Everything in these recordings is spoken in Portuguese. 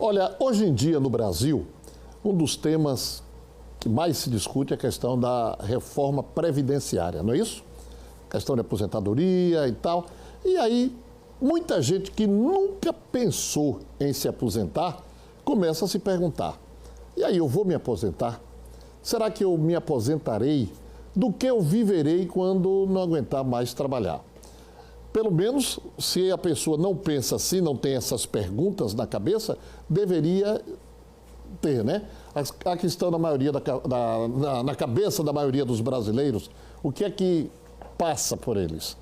Olha, hoje em dia no Brasil, um dos temas que mais se discute é a questão da reforma previdenciária, não é isso? Questão de aposentadoria e tal. E aí, muita gente que nunca pensou em se aposentar começa a se perguntar: e aí, eu vou me aposentar? Será que eu me aposentarei? Do que eu viverei quando não aguentar mais trabalhar? Pelo menos, se a pessoa não pensa assim, não tem essas perguntas na cabeça, deveria ter, né? A questão da maioria na cabeça da maioria dos brasileiros, o que é que passa por eles?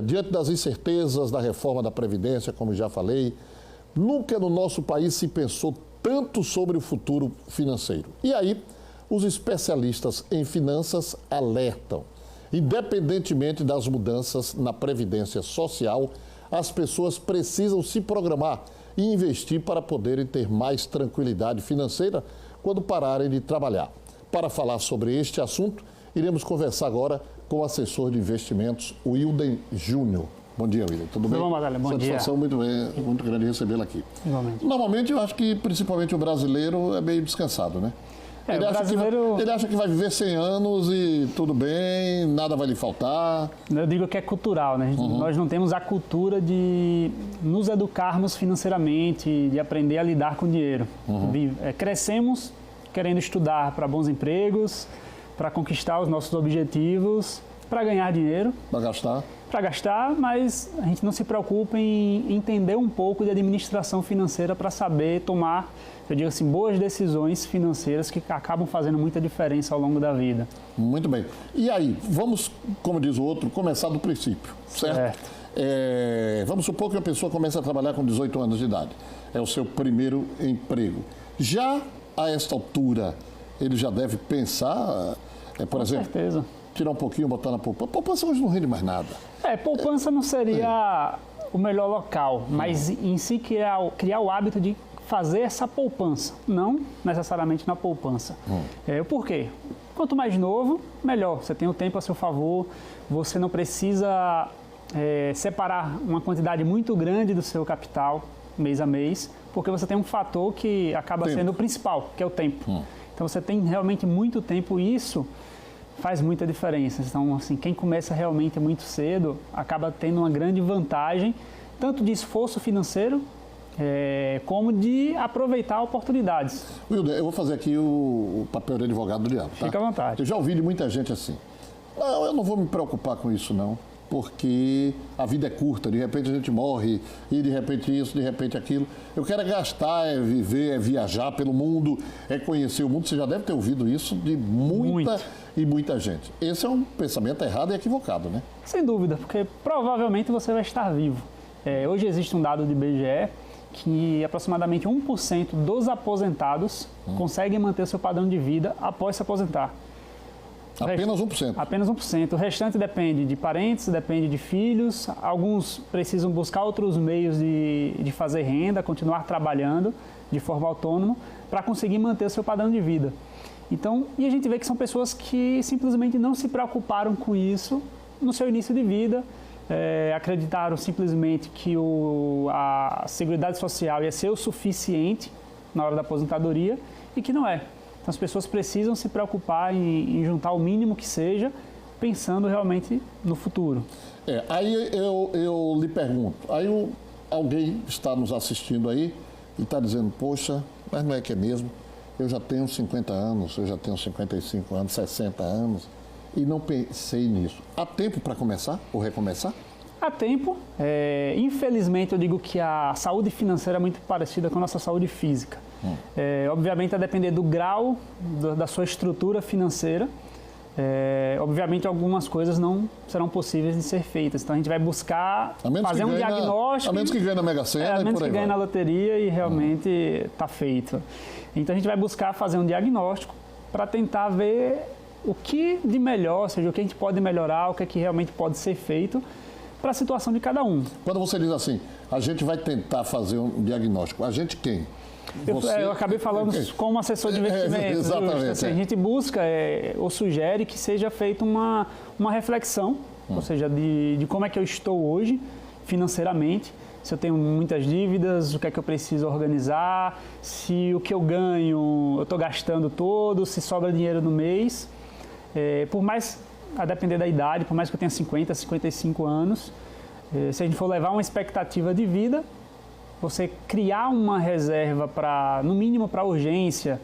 Diante das incertezas da reforma da Previdência, como já falei, nunca no nosso país se pensou tanto sobre o futuro financeiro. E aí, os especialistas em finanças alertam: independentemente das mudanças na Previdência Social, as pessoas precisam se programar e investir para poderem ter mais tranquilidade financeira quando pararem de trabalhar. Para falar sobre este assunto, iremos conversar agora com o assessor de investimentos, Wilden Júnior. Bom dia, Wilden. Tudo bem? Bom, Madalena. Bom dia. Satisfação muito grande recebê-lo aqui. Igualmente. Normalmente, eu acho que principalmente o brasileiro é meio descansado, né? Ele acha que vai viver 100 anos e tudo bem, nada vai lhe faltar. Eu digo que é cultural, né? Nós não temos a cultura de nos educarmos financeiramente, de aprender a lidar com o dinheiro. Crescemos querendo estudar para bons empregos, para conquistar os nossos objetivos, para ganhar dinheiro. Para gastar, mas a gente não se preocupa em entender um pouco de administração financeira para saber tomar, eu digo assim, boas decisões financeiras que acabam fazendo muita diferença ao longo da vida. Muito bem. E aí, vamos, como diz o outro, começar do princípio, certo? Vamos supor que a pessoa começa a trabalhar com 18 anos de idade. É o seu primeiro emprego. Já a esta altura, ele já deve pensar, por exemplo... Com certeza. Tirar um pouquinho, botar na poupança. Poupança hoje não rende mais nada. Poupança não seria o melhor local, mas em si criar o hábito de fazer essa poupança, não necessariamente na poupança. Por quê? Quanto mais novo, melhor. Você tem o tempo a seu favor, você não precisa separar uma quantidade muito grande do seu capital mês a mês, porque você tem um fator que acaba sendo o principal, que é o tempo. Então você tem realmente muito tempo e isso faz muita diferença. Então, assim, quem começa realmente muito cedo acaba tendo uma grande vantagem, tanto de esforço financeiro, como de aproveitar oportunidades. Wilden, eu vou fazer aqui o papel de advogado do diabo, tá? Fica à vontade. Eu já ouvi de muita gente assim: não, eu não vou me preocupar com isso não, porque a vida é curta, de repente a gente morre, e de repente isso, de repente aquilo. Eu quero gastar, viver, viajar pelo mundo, conhecer o mundo. Você já deve ter ouvido isso de muita gente. Esse é um pensamento errado e equivocado, né? Sem dúvida, porque provavelmente você vai estar vivo. Hoje existe um dado de IBGE que aproximadamente 1% dos aposentados conseguem manter seu padrão de vida após se aposentar. Apenas 1%? Apenas 1%. O restante depende de parentes, depende de filhos. Alguns precisam buscar outros meios de fazer renda, continuar trabalhando de forma autônoma para conseguir manter o seu padrão de vida. Então, e a gente vê que são pessoas que simplesmente não se preocuparam com isso no seu início de vida, acreditaram simplesmente que a Seguridade Social ia ser o suficiente na hora da aposentadoria e que não é. Então, as pessoas precisam se preocupar em juntar o mínimo que seja, pensando realmente no futuro. Aí eu lhe pergunto, alguém está nos assistindo aí e está dizendo: poxa, mas não é que é mesmo? Eu já tenho 50 anos, eu já tenho 55 anos, 60 anos e não pensei nisso. Há tempo para começar ou recomeçar? Há tempo. Infelizmente, eu digo que a saúde financeira é muito parecida com a nossa saúde física. Obviamente, a depender do grau da sua estrutura financeira, obviamente algumas coisas não serão possíveis de ser feitas. Então a gente vai buscar fazer um diagnóstico. A menos que ganhe na Mega Sena, a menos que ganhe na loteria e realmente está feito. Então a gente vai buscar fazer um diagnóstico para tentar ver o que de melhor, ou seja, o que a gente pode melhorar, o que é que realmente pode ser feito para a situação de cada um. Quando você diz assim, a gente vai tentar fazer um diagnóstico, a gente quem? Eu acabei falando como assessor de investimento. Exatamente. Assim, a gente busca ou sugere que seja feita uma reflexão, ou seja, de como é que eu estou hoje financeiramente, se eu tenho muitas dívidas, o que é que eu preciso organizar, se o que eu ganho eu estou gastando todo, se sobra dinheiro no mês. Por mais, a depender da idade, por mais que eu tenha 50, 55 anos, se a gente for levar uma expectativa de vida, você criar uma reserva no mínimo para urgência,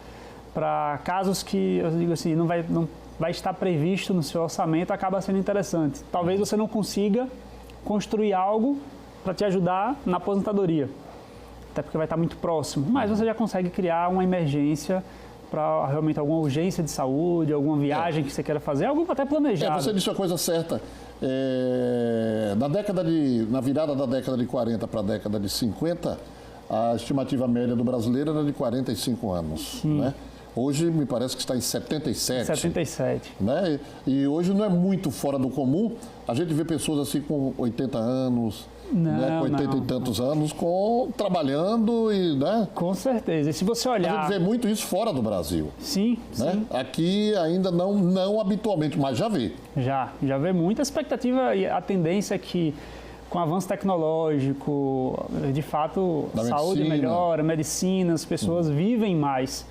para casos que, eu digo assim, não vai estar previsto no seu orçamento, acaba sendo interessante. Talvez você não consiga construir algo para te ajudar na aposentadoria, até porque vai estar muito próximo, mas você já consegue criar uma emergência para realmente alguma urgência de saúde, alguma viagem que você queira fazer, algo até planejado. Você disse uma coisa certa. Na virada da década de 40 para a década de 50, a estimativa média do brasileiro era de 45 anos. Né? Hoje me parece que está em 77. 77. Né? E hoje não é muito fora do comum. A gente vê pessoas assim com 80 anos, com 80 e tantos anos, trabalhando e... Né? Com certeza. E se você olhar... A gente vê muito isso fora do Brasil. Sim, né? sim. Aqui ainda não habitualmente, mas já vê. Já vê muito. A expectativa e a tendência é que, com o avanço tecnológico, de fato, a saúde melhora, medicina, as pessoas vivem mais.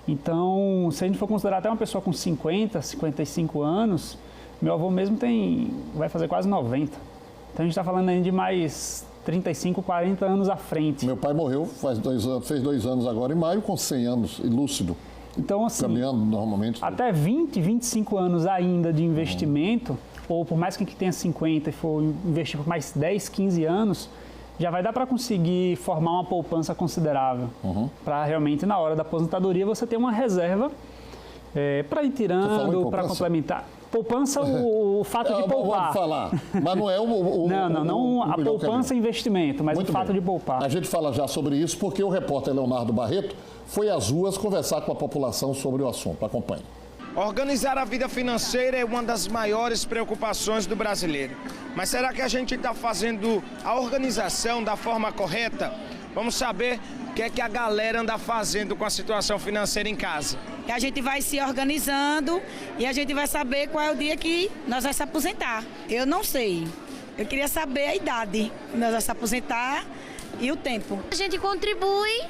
Então, se a gente for considerar até uma pessoa com 50, 55 anos, meu avô mesmo vai fazer quase 90. Então, a gente está falando aí de mais 35, 40 anos à frente. Meu pai morreu fez 2 anos agora, em maio, com 100 anos, e lúcido. Então, assim, caminhando normalmente. Até 20, 25 anos ainda de investimento, ou por mais que tenha 50 e for investir por mais 10, 15 anos, já vai dar para conseguir formar uma poupança considerável. Para realmente, na hora da aposentadoria, você ter uma reserva para ir tirando, para complementar. Poupança, o fato de poupar. Falar, mas não é não a poupança é investimento, mas muito o fato de poupar. A gente fala já sobre isso porque o repórter Leonardo Barreto foi às ruas conversar com a população sobre o assunto. Acompanhe. Organizar a vida financeira é uma das maiores preocupações do brasileiro. Mas será que a gente está fazendo a organização da forma correta? Vamos saber o que é que a galera anda fazendo com a situação financeira em casa. A gente vai se organizando e a gente vai saber qual é o dia que nós vamos se aposentar. Eu não sei. Eu queria saber a idade que nós vamos se aposentar e o tempo. A gente contribui,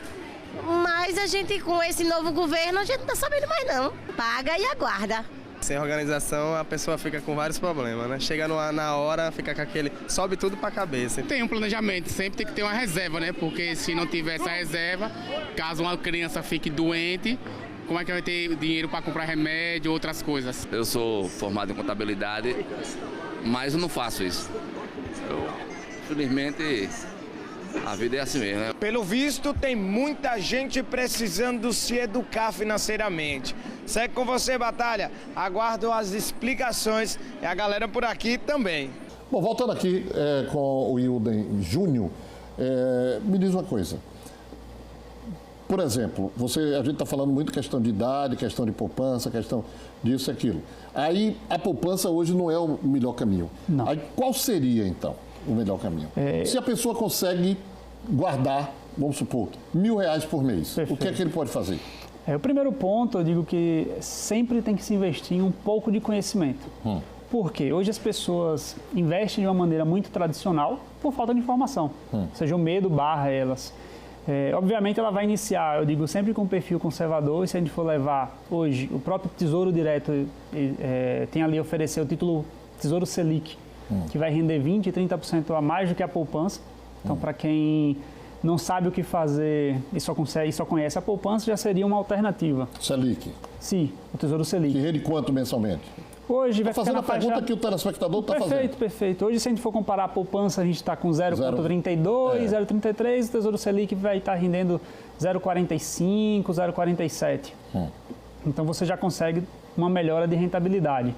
mas a gente, com esse novo governo, a gente não está sabendo mais não. Paga e aguarda. Sem organização, a pessoa fica com vários problemas, né? Chega na hora, fica com aquele... sobe tudo para a cabeça. Tem um planejamento, sempre tem que ter uma reserva, né? Porque se não tiver essa reserva, caso uma criança fique doente, como é que vai ter dinheiro para comprar remédio, outras coisas? Eu sou formado em contabilidade, mas eu não faço isso. Infelizmente, a vida é assim mesmo, né? Pelo visto, tem muita gente precisando se educar financeiramente. Segue com você, Batalha. Aguardo as explicações e a galera por aqui também. Bom, voltando aqui com o Wilden Júnior, me diz uma coisa. Por exemplo, a gente está falando muito questão de idade, questão de poupança, questão disso e aquilo. Aí a poupança hoje não é o melhor caminho. Não. Aí qual seria, então, o melhor caminho? Se a pessoa consegue guardar, vamos supor, R$1.000 por mês, perfeito, o que é que ele pode fazer? O primeiro ponto, eu digo que sempre tem que se investir em um pouco de conhecimento. Por quê? Hoje as pessoas investem de uma maneira muito tradicional por falta de informação. Ou seja, o medo barra elas. Obviamente ela vai iniciar, eu digo, sempre com um perfil conservador, e se a gente for levar hoje, o próprio Tesouro Direto tem ali oferecer o título Tesouro Selic, que vai render 20% e 30% a mais do que a poupança. Então, para quem não sabe o que fazer e só conhece a poupança, já seria uma alternativa. Selic? Sim, o Tesouro Selic. Que rende quanto mensalmente? Hoje vai fazendo a pergunta que o telespectador está fazendo. Perfeito. Hoje, se a gente for comparar a poupança, a gente está com 0,32, 0,33, o Tesouro Selic vai estar rendendo 0,45, 0,47. Então, você já consegue uma melhora de rentabilidade.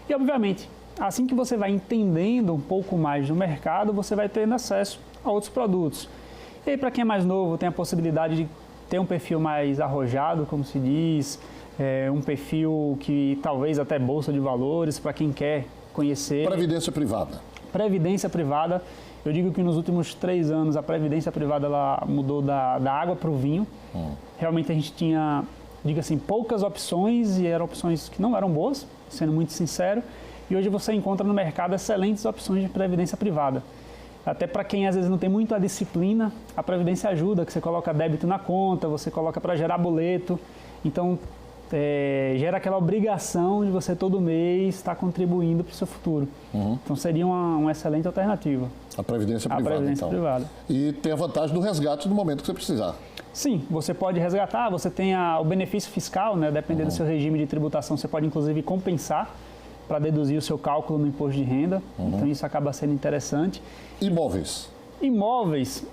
E, obviamente, assim que você vai entendendo um pouco mais do mercado, você vai tendo acesso a outros produtos. E aí, para quem é mais novo, tem a possibilidade de ter um perfil mais arrojado, como se diz, um perfil que talvez até bolsa de valores, para quem quer conhecer. Previdência privada. Previdência privada. Eu digo que nos últimos 3 anos a previdência privada ela mudou da água para o vinho. Realmente a gente tinha, diga assim, poucas opções e eram opções que não eram boas, sendo muito sincero. E hoje você encontra no mercado excelentes opções de previdência privada. Até para quem às vezes não tem muito a disciplina, a Previdência ajuda, que você coloca débito na conta, você coloca para gerar boleto. Então, gera aquela obrigação de você todo mês estar contribuindo para o seu futuro. Então, seria uma excelente alternativa. A Previdência Privada, Previdência então. Privada. E tem a vantagem do resgate no momento que você precisar. Sim, você pode resgatar, você tem o benefício fiscal, né? Dependendo do seu regime de tributação, você pode inclusive compensar para deduzir o seu cálculo no imposto de renda. Então, isso acaba sendo interessante. Imóveis. Imóveis,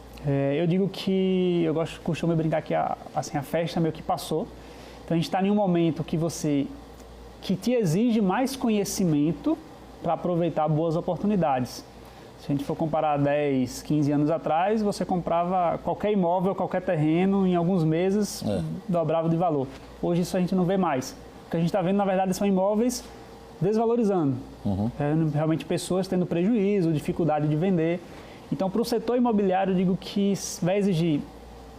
eu digo que eu costumo brincar que a festa meio que passou. Então, a gente está em um momento que te exige mais conhecimento para aproveitar boas oportunidades. Se a gente for comparar 10, 15 anos atrás, você comprava qualquer imóvel, qualquer terreno, em alguns meses dobrava de valor. Hoje isso a gente não vê mais. O que a gente está vendo, na verdade, são imóveis desvalorizando. Realmente pessoas tendo prejuízo, dificuldade de vender. Então, para o setor imobiliário, eu digo que vai exigir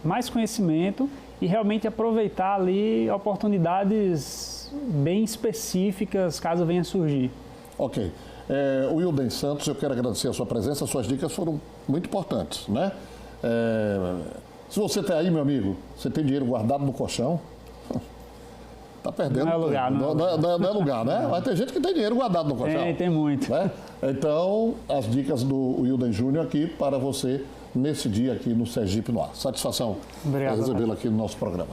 mais conhecimento e realmente aproveitar ali oportunidades bem específicas, caso venha a surgir. Ok. Wilden Santos, eu quero agradecer a sua presença, suas dicas foram muito importantes, né? Se você está aí, meu amigo, você tem dinheiro guardado no colchão, está perdendo. Não é lugar, não é lugar, né? Mas tem gente que tem dinheiro guardado no colchão. Tem muito. Né? Então, as dicas do Wilden Júnior aqui para você nesse dia aqui no Sergipe no Ar. Satisfação recebê-lo aqui no nosso programa.